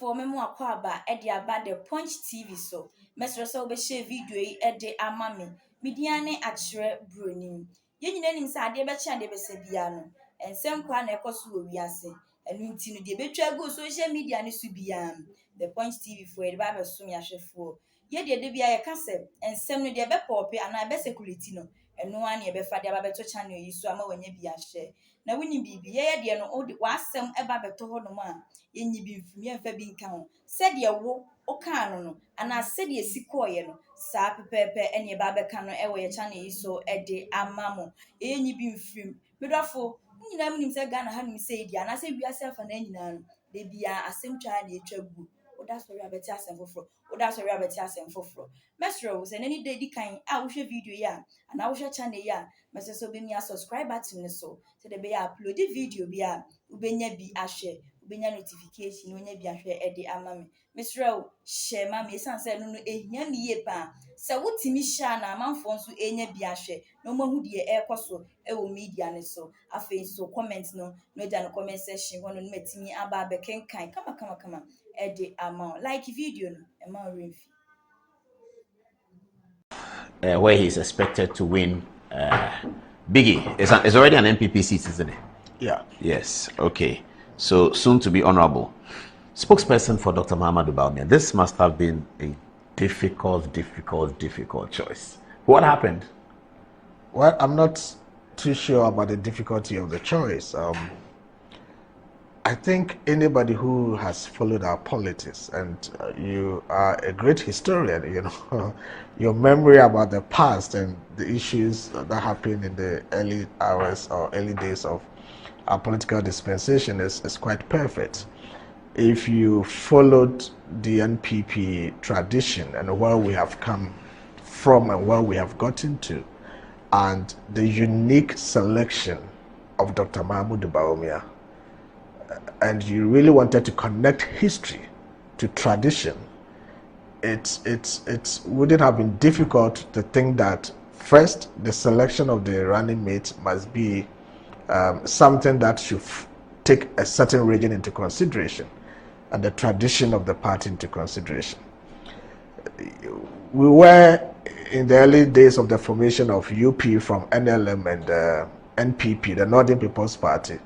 for memo akwaba e de aba the Punch TV so mesro so be share video yi e de ama me media ne akere bronim ye nyina nim sa ade be kya de be se bia no ensem kwa na ekoso wo wiase enu nti no de betwa go social media ne so bia the Punch TV for e ba be so me ahwefo ye de bia ye kase ensem no de be pop ana be security no enu an ye be fa de ba beto channel yi so ama wanya bia hye na woni bibi ye de no wa asem e ba beto ho no ma yenyi bi mfumi emfa bi nka ho se de wo o ka no ana se de sikoye no sa pepepe ene ba be ka no e wo ye channel yi so e de amamo yenyi bi mfum medafo nyina mu nim se Ghana ha nim se di ana se wiase afa na nyina no de bia asem twa na etwa gu oda so ri abeti asem foforo mesro wo se nani de di kan a wo hwe video ya ana wo hwe channel ya mese so be mi subscribe button so se de be ya upload video bia ubenya bi ahwe ubenya notification onya bi ahwe e de ama me mesro share ma me sanse no ehia mi ye pa se wotimi sha na amanfo nso enya bi ahwe no mahu de e koso e wo media ne so afi so comment no ja no comment section wono no matimi aba be kenkan kama e de ama like video no e ma remfi where he's expected to win. Biggie is already an MPP seat, isn't it? Yeah. Yes. Okay. So soon to be honorable. Spokesperson for Dr. Mahamudu Bawumia. This must have been a difficult choice. What happened? Well, I'm not too sure about the difficulty of the choice. I think anybody who has followed our politics, and you are a great historian, you know, your memory about the past and the issues that happened in the early hours or early days of our political dispensation is quite perfect. If you followed the NPP tradition and where we have come from and where we have gotten to, and the unique selection of Dr. Mahamudu Bawumia, and you really wanted to connect history to tradition, it wouldn't have been difficult to think that first the selection of the running mate must be something that should take a certain region into consideration and the tradition of the party into consideration. We were in the early days of the formation of UP from NLM and NPP, the Northern People's Party,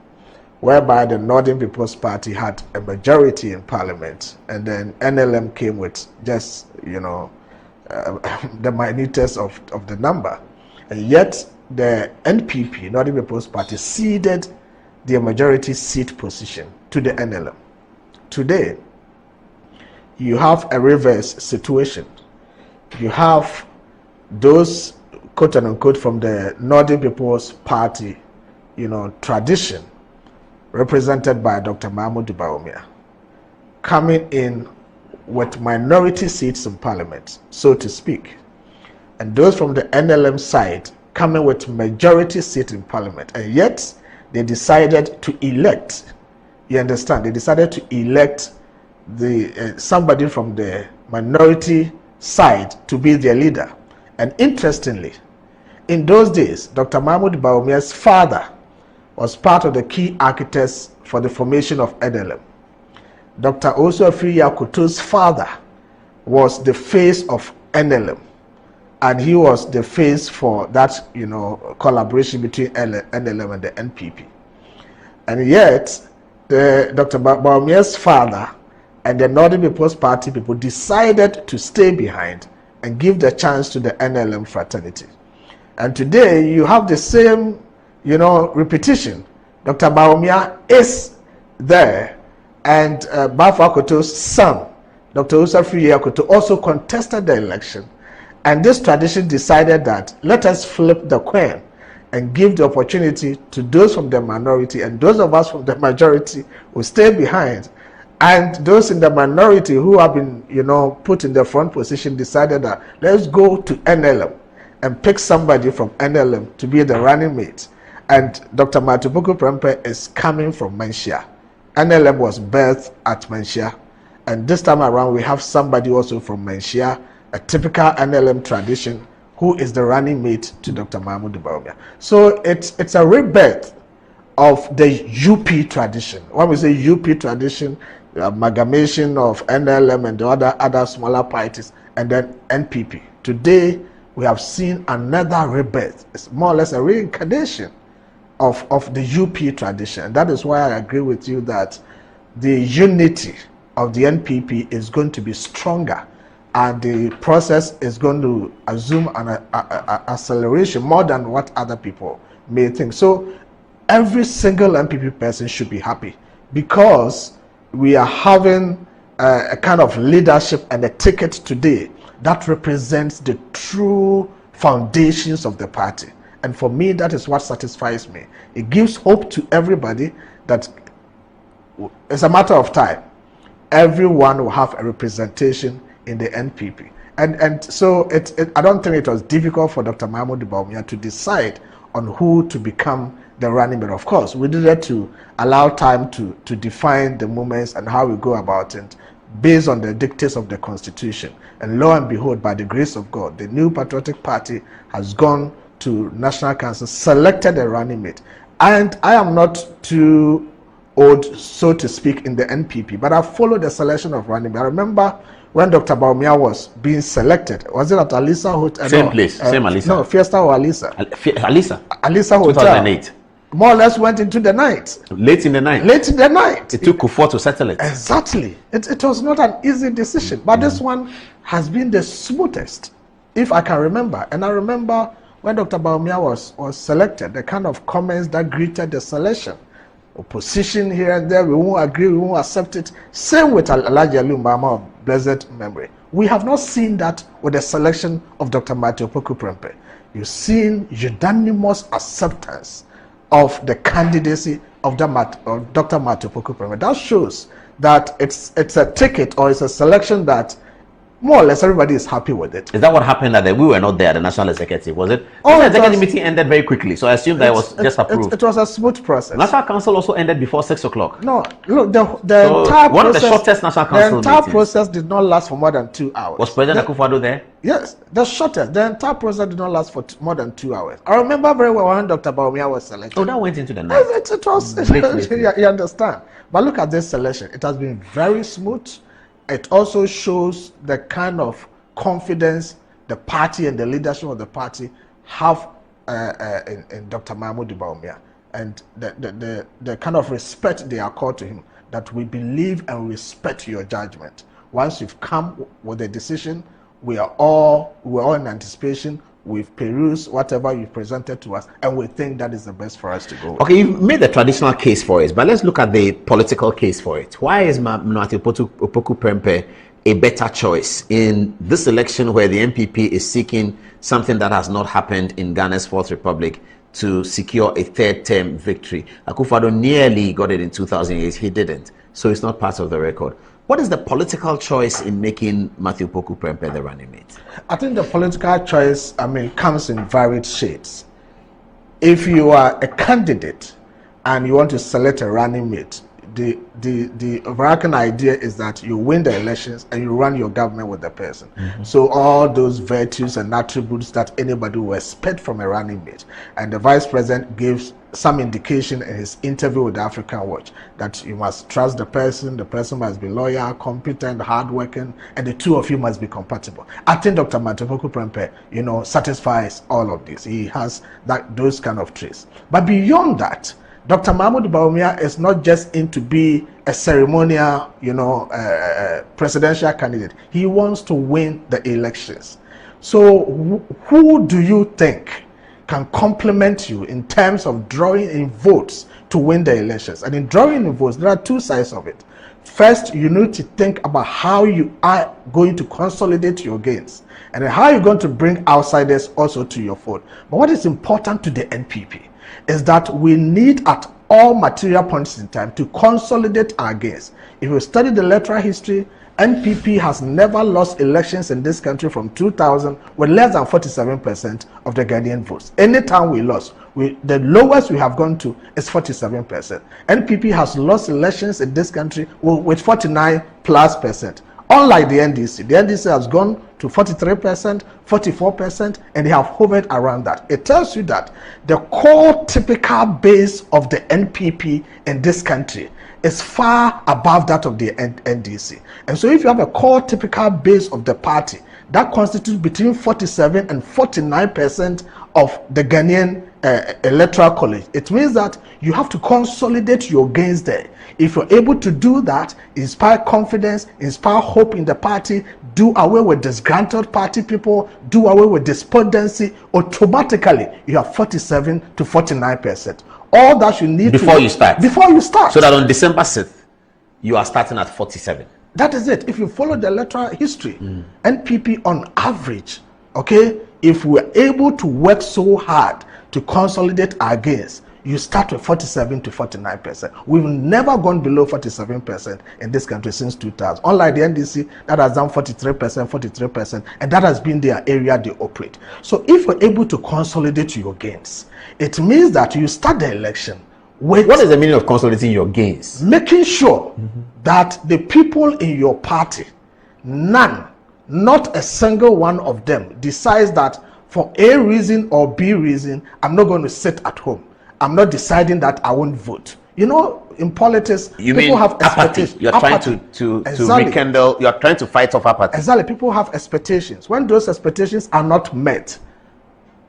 whereby the Northern People's Party had a majority in parliament, and then NLM came with just, you know, the minutest of the number. And yet the NPP, Northern People's Party, ceded their majority seat position to the NLM. Today, you have a reverse situation. You have those, quote unquote, from the Northern People's Party, you know, tradition, represented by Dr. Mahamudu Bawumia, coming in with minority seats in parliament, so to speak, and those from the NLM side coming with majority seat in parliament, and yet they decided to elect, you understand, they decided to elect the somebody from the minority side to be their leader. And interestingly, in those days, Dr. Mahamudu Bawumia's father was part of the key architects for the formation of NLM. Dr. Osofri Yakutu's father was the face of NLM, and he was the face for that, you know, collaboration between NLM and the NPP. And yet, Dr. Bawumia's father and the Northern People's Party people decided to stay behind and give the chance to the NLM fraternity. And today, you have the same, you know, repetition. Dr. Bawumia is there, and Bafo Akoto's son, Dr. Osofri Akoto, also contested the election. And this tradition decided that let us flip the coin and give the opportunity to those from the minority, and those of us from the majority will stay behind. And those in the minority who have been, you know, put in the front position decided that let's go to NLM and pick somebody from NLM to be the running mate. And Dr. Matupuku Prempe is coming from Manshia. NLM was birthed at Manshia, and this time around we have somebody also from Manshia, a typical NLM tradition, who is the running mate to Dr. Mahamudu Bawumia. So it's a rebirth of the UP tradition. When we say UP tradition, amalgamation of NLM and the other smaller parties, and then NPP. Today, we have seen another rebirth. It's more or less a reincarnation of the UP tradition. That is why I agree with you that the unity of the NPP is going to be stronger, and the process is going to assume an acceleration more than what other people may think. So every single NPP person should be happy, because we are having a kind of leadership and a ticket today that represents the true foundations of the party. And for me, that is what satisfies me. It gives hope to everybody that it's a matter of time. Everyone will have a representation in the NPP. And so I don't think it was difficult for Dr. Mahamudu Bawumia to decide on who to become the running mate. Of course, we needed to allow time to define the movements and how we go about it based on the dictates of the Constitution. And lo and behold, by the grace of God, the New Patriotic Party has gone to National Council, selected a running mate. And I am not too old, so to speak, in the NPP, but I followed the selection of running mate. I remember when Dr. Bawumia was being selected, was it at Alisa Hotel? Same place, same Alisa. No, Fiesta or Alisa? Alisa. Alisa Hotel. 2008. More or less went into the night. Late in the night. Late in the night. It took Kufuor to settle it. Exactly. It was not an easy decision, but this one has been the smoothest, if I can remember. And I remember when Dr. Bawumia was selected, the kind of comments that greeted the selection. Opposition here and there, we won't agree, we won't accept it. Same with Alhaji Mbama of blessed memory. We have not seen that with the selection of Dr. Matthew Opoku Prempeh. You've seen unanimous acceptance of the candidacy of Dr. Matthew Opoku Prempeh. That shows that it's a ticket, or it's a selection that more or less everybody is happy with it. Is that what happened that we were not there at the National Executive, was it? Oh, the executive meeting ended very quickly, so I assume that it was just approved. It was a smooth process. National Council also ended before 6 o'clock. No, look, the So entire one process, of the shortest National Council the entire meetings. process did not last for more than 2 hours. Was President Akufo-Addo there? Yes, the shortest. The entire process did not last for more than 2 hours. I remember very well when Dr. Bawumia was selected. Oh, that went into the night. It was, you understand. But look at this selection. It has been very smooth. It also shows the kind of confidence the party and the leadership of the party have in Dr. Mahamudu Bawumia, and the kind of respect they accord to him, that we believe and respect your judgment. Once you've come with a decision, we're all in anticipation. We've perused whatever you've presented to us, and we think that is the best for us to go with. Okay, you've made the traditional case for it, but let's look at the political case for it. Why is Matthew Opoku Prempeh a better choice in this election, where the NPP is seeking something that has not happened in Ghana's Fourth Republic, to secure a third-term victory? Akufo-Addo nearly got it in 2008. He didn't, so it's not part of the record. What is the political choice in making Matthew Opoku Prempeh the running mate? I think the political choice, comes in varied shades. If you are a candidate and you want to select a running mate, the overarching idea is that you win the elections and you run your government with the person. So all those virtues and attributes that anybody will expect from a running mate. And the vice president gives some indication in his interview with the African Watch that you must trust the person must be loyal, competent, hardworking, and the two of you must be compatible. I think Dr. Matthew Opoku Prempeh, satisfies all of this. He has those kind of traits. But beyond that, Dr. Mahamudu Bawumia is not just into be a ceremonial, presidential candidate. He wants to win the elections. So who do you think can complement you in terms of drawing in votes to win the elections? And in drawing in votes, there are two sides of it. First, you need to think about how you are going to consolidate your gains, and then how you're going to bring outsiders also to your fold. But what is important to the NPP is that we need at all material points in time to consolidate our gains. If you study the electoral history, NPP has never lost elections in this country from 2000 with less than 47% of the Ghanaian votes. Anytime we lost, the lowest we have gone to is 47%. NPP has lost elections in this country with 49+%. Unlike the NDC has gone to 43%, 44%, and they have hovered around that. It tells you that the core typical base of the NPP in this country is far above that of the NDC. And so if you have a core typical base of the party, that constitutes between 47 and 49% of the Ghanaian electoral college. It means that you have to consolidate your gains there. If you're able to do that, inspire confidence, inspire hope in the party, do away with disgruntled party people, do away with despondency, automatically you have 47 to 49%. All that you need before you start. Before you start. So that on December 6th, you are starting at 47. That is it. If you follow the electoral history, NPP on average, okay, if we're able to work so hard to consolidate our gains, you start with 47 to 49%. We've never gone below 47% in this country since 2000. Unlike the NDC, that has done 43%, and that has been their area they operate. So if you're able to consolidate your gains, it means that you start the election with... What is the meaning of consolidating your gains? Making sure that the people in your party, none, not a single one of them, decides that for A reason or B reason, I'm not going to sit at home. I'm not deciding that I won't vote. You know, in politics, people have expectations. You're trying to rekindle, you're trying to fight off apathy. Exactly. People have expectations. When those expectations are not met,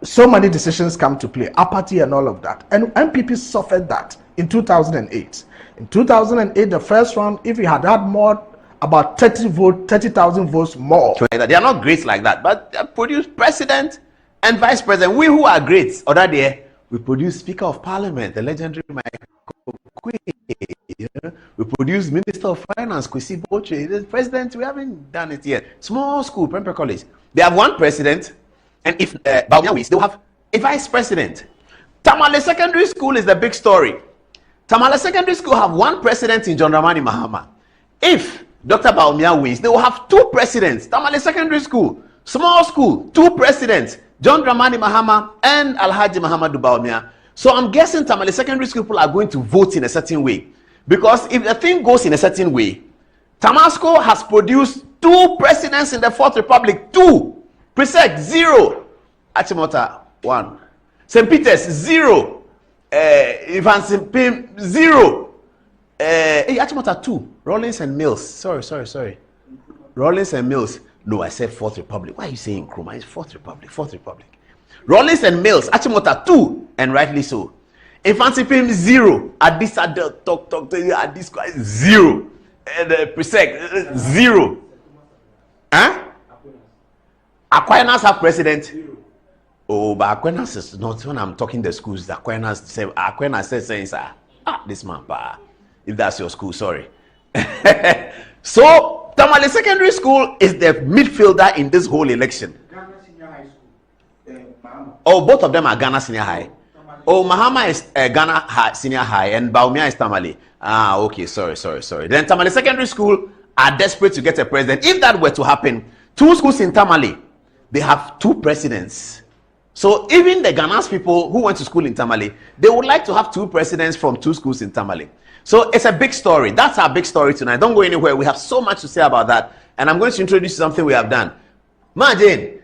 so many decisions come to play, apathy and all of that. And MPP suffered that in 2008. In 2008, the first round, if we had had more, about 30,000 votes more. They are not great like that, but they produce president and vice president. We who are great, or that day, we produce Speaker of Parliament, the legendary Michael Quay. We produce Minister of Finance, Kwesi Boche. The president, we haven't done it yet. Small school, Prempeh College. They have one president, and if Baumia wins, they'll have a vice president. Tamale Secondary School is the big story. Tamale Secondary School have one president in John Dramani Mahama. If Dr. Baumia wins, they will have two presidents. Tamale Secondary School, small school, two presidents. John Dramani Mahama and Alhaji Muhammadu Baumia. So I'm guessing Tamale Secondary School people are going to vote in a certain way. Because if the thing goes in a certain way, Tamasco has produced two presidents in the Fourth Republic. Two. Presec, 0. Achimota, 1. St. Peter's, 0. Ivan Simpim, 0. Achimota, 2. Rawlings and Mills. Sorry. Rawlings and Mills. No, I said Fourth Republic. Why are you saying Nkrumah? It's Fourth Republic. Rawlings and Mills, Achimota 2, and rightly so. Infancy 0. At this adult talk to you at this 0. And Presec 0. Huh? Aquinas have president. Oh, but Aquinas is not when I'm talking the schools. The Aquinas says, this man, if that's your school, sorry. So Tamale Secondary School is the midfielder in this whole election. Ghana Senior High School. Oh, both of them are Ghana Senior High. Oh, Mahama is Ghana Senior High and Baumia is Tamale. Okay, sorry. Then Tamale Secondary School are desperate to get a president. If that were to happen, two schools in Tamale, they have two presidents. So even the Ghana's people who went to school in Tamale, they would like to have two presidents from two schools in Tamale. So it's a big story. That's our big story tonight. Don't go anywhere. We have so much to say about that. And I'm going to introduce something we have done. Imagine.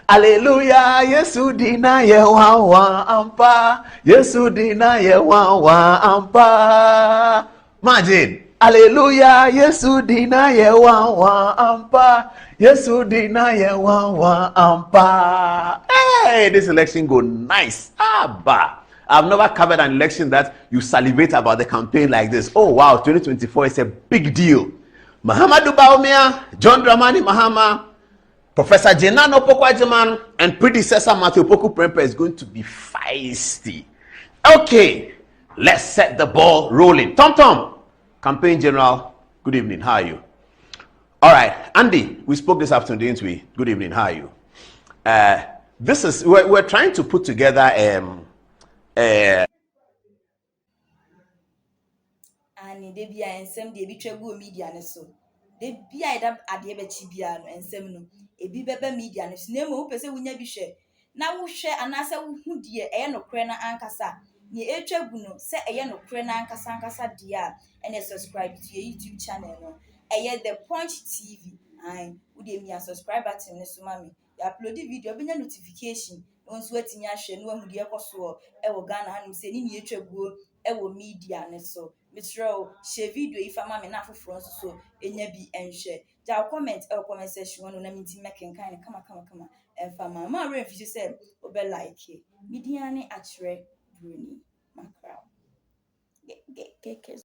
Alleluia. Yesu dina yewawa ampa. Yesu dina yewawa ampa. Imagine. Alleluia. Yesu dina yewawa ampa. Yesu dina yewawa ampa. Hey, this election go nice. Abba. I've never covered an election that you salivate about the campaign like this. Oh wow, 2024 is a big deal. Muhammadu Baumia, John Dramani Mahama, Professor Jenano Pokwajiman, and predecessor Matthew Poku Prempeh is going to be feisty. Okay, let's set the ball rolling. Tom, Campaign General, good evening, how are you? All right, Andy, we spoke this afternoon, didn't we? Good evening, how are you? We're trying to put together and they be and some they be travel media so they be either at the bia and some no e bi bebe media no name who pese wunya bi hwe na wo hwe anasa wo hu die e no kre na ankasa ni etwagu no se e no kre na ankasa dia and subscribe to your YouTube channel no the Punch TV and wo dey me subscribe button no so mami you upload the video be notification onso atimi ahwe no ahu de ekoso e wo Ghana hanim se ni ne etwaguo e wo media ne so mitreo share video ifa ma me na afoforo nso so enya bi enhwe ja comment comment section no na minti mekenkan ne kama emfa ma re mfi se obe like media ne akire broni mcbrown